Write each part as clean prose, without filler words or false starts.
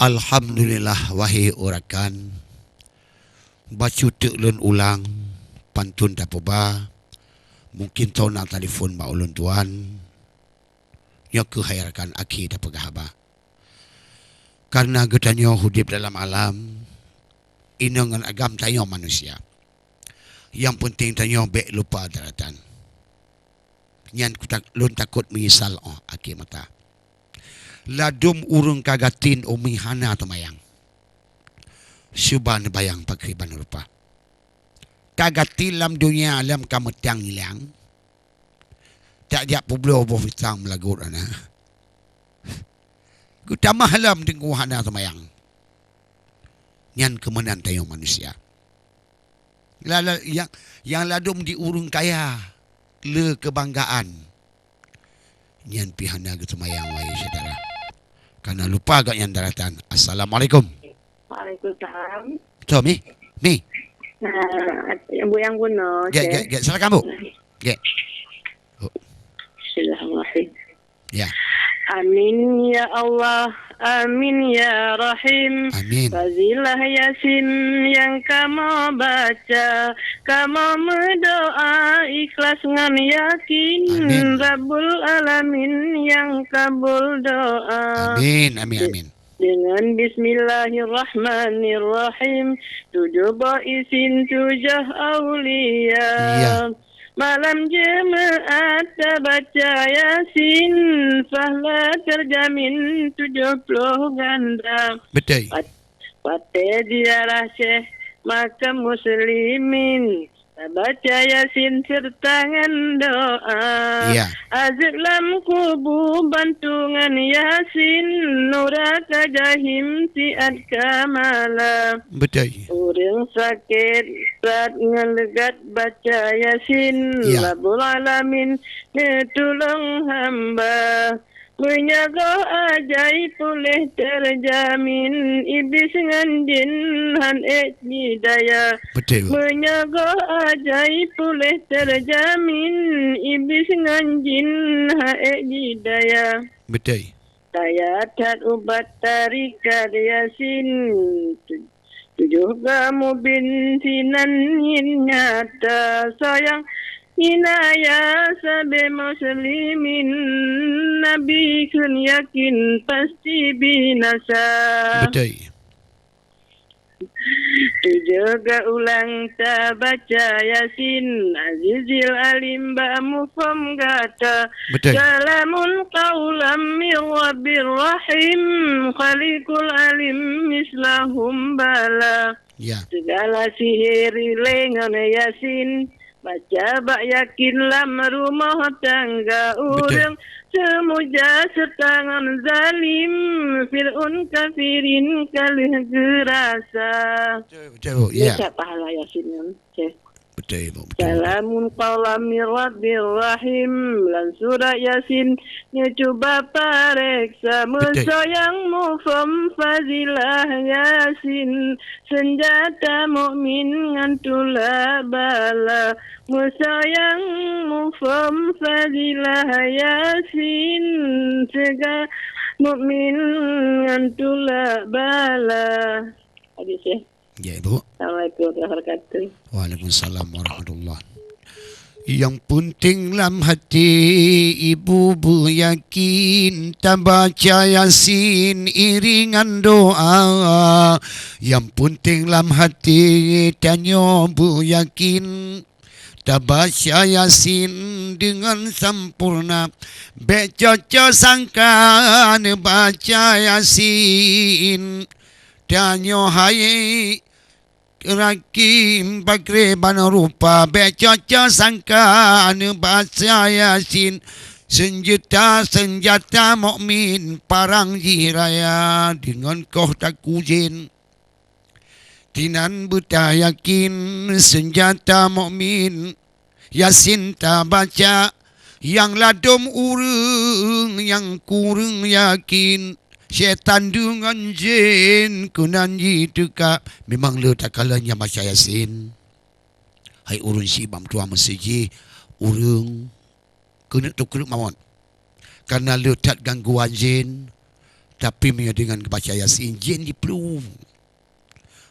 Alhamdulillah wahai orakan bacu teulun ulang pantun dapoba mungkin tahu nak telefon ba ulun tuan nya kehairakan aki dapagahaba karena getanyo hidup dalam alam inangan agam tayo manusia yang penting tayo bek lupa daratan nyan lun takut menyesal aki mata ladum urung kagatin umihana tumayang syuban bayang pagriban rupa kagatin lam dunia alam kametang hilang tak dia publo bo fitang melagur ana gutama halam dengkuhana tumayang nyan kemenan tayo manusia lala yang ladum di urung kaya le kebanggaan nyan pihana getumayang wahai saudara karena lupa agak yang daratan. Assalamualaikum. Waalaikumsalam. So, Mi. Bu yang kuno. Get, silakan Bu. Get. Bismillahirrahmanirrahim. Ya. Amin ya Allah, amin ya Rahim. Amin. Fazilah Yasin yang kamu baca, kamu berdoa ikhlas dengan yakin. Amin. Rabbul Alamin yang kabul doa. Amin, amin. Dengan Bismillahirrahmanirrahim, 7 isin 7 aulia. Iya. Malam jemaat baca Yasin, pahala terjamin 70 ganda. Betul. Pate ziarah Syekh makam muslimin, baca Yasin sertangan doa. Iya. Azlam kubu bantungan Yasin, nuraka jahim tiad kamala. Betul. Orang sakit saat ngelegat baca Yasin. Ya. Rabbul Alamin tolong hamba. Menyaga ajaib boleh terjamin, iblis dengan jin han hidayah. Betul. Menyaga ajaib boleh terjamin, iblis dengan jin han hidayah. Betul. Saya tak ubat tarikat Yasin, 7 kamu bintinan nyata sayang inaya sabe muslimin, nabi kun yakin pasti binasa. Betul. 7 ulang tak baca Yasin, Azizil Alim ba'mufam gata. Betul. Salamun qawlam min Rabbir Rahim, Khaliqul Alim mislahum bala. Ya. Segala sihir lengan Yasin, baca bak yakin lam rumah tangga urang. Semuja setangan zalim, Fir'un kafirin kalih gerasa. Betul. Ya. Baca pahala Yasin. Betul, Bu. Betul. Salamun qawlam min Rabbir Rahim, lan surah Yasin nyoba pareksa mesayang mufam fazilah Yasin, senjata mukmin ngantula bala. Mesayang mufam fazilah Yasin, segala mukmin ngantula bala. Hadis ya. Ya, Bu. Assalamualaikum warahmatullahi wabarakatuh. Waalaikumsalam warahmatullahi. Yang penting dalam hati ibu yakin, tak baca Yasin iringan doa. Yang penting dalam hati tanya bu yakin, tak baca Yasin dengan sempurna. Becoco sangka baca Yasin. Tanya hai rakim pakriban rupa, becoco sangka baca Yasin. Senjata mukmin parang jiraya, dengan kau tak kujin tinan buta yakin. Senjata mukmin Yasin tak baca, yang ladum urung yang kurang yakin. Syaitan dengan jin kunan jituka, memang le tak kalanya baca Yasin. Hai urun si bam tua mesiji urung kena tu kena mawon. Karena le tak gangguan jin, Tapi dengan baca Yasin jin diperlu.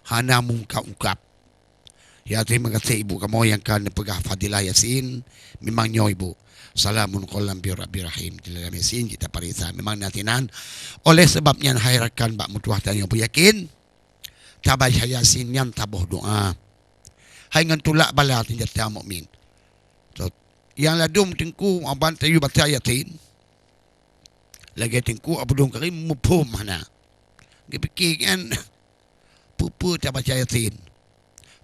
Hana mengungkap-ungkap. Ya, terima kasih ibu kamu yang kan pegah fadilah Yasin. Memangnya ibu. Salamun qawlan bir Rabbir Rahim. Dalam Yasin kita parisa memang natinan. Oleh sebabnya hairakan bak mutuah dan yang yakin. Tabah Yasin yang tabuh doa. Hai ngan tulak bala tinjat ta mukmin. So, yang ladum tengku aban tayu baca Yasin. Lagi tengku abudung karim mupum mana. Dipikir kan pupu tak baca Yasin.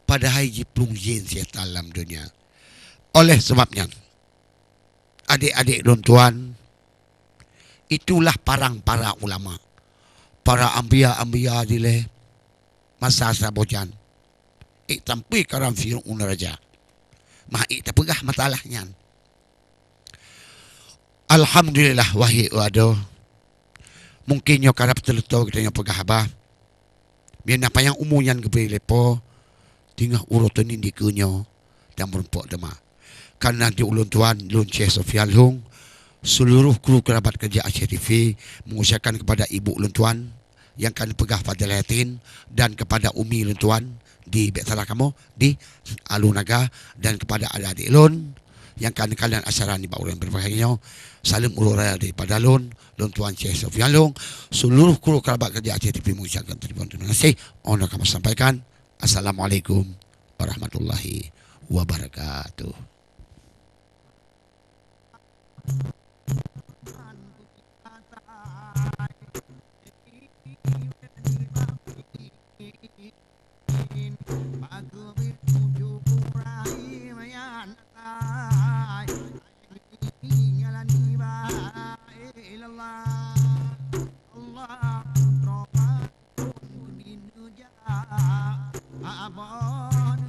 Padahal jiplung jin syaitan dalam dunia. Oleh sebabnya, adik-adik dan tuan, itulah para ulama. Para ambiya-ambiya dile masa sabojan. Tampi karam fir'un raja. Tak pegah masalahnya. Alhamdulillah wahai waduh. Mungkin yo karap terletak kita yang pegah abah. Biar apa yang umumnya kebeli lepo. Tinggal urutan ini kunyo dan merempok demah. Karena di ulun tuan Lun Syekh Sofian Hung, seluruh kru kerabat kerja Aceh TV mengucapkan kepada ibu Lun tuan yang kan pegah Fadilah Yatin dan kepada umi Lun tuan di Betala kamu di Alunaga dan kepada adik-adik Lun yang kan kalian asaran di bawah berbahagia. Salam ururaya daripada Lun tuan Syekh Sofian Hung, seluruh kru kerabat kerja Aceh TV mengucapkan terima kasih. Ono kami sampaikan. Assalamualaikum warahmatullahi wabarakatuh. Abon,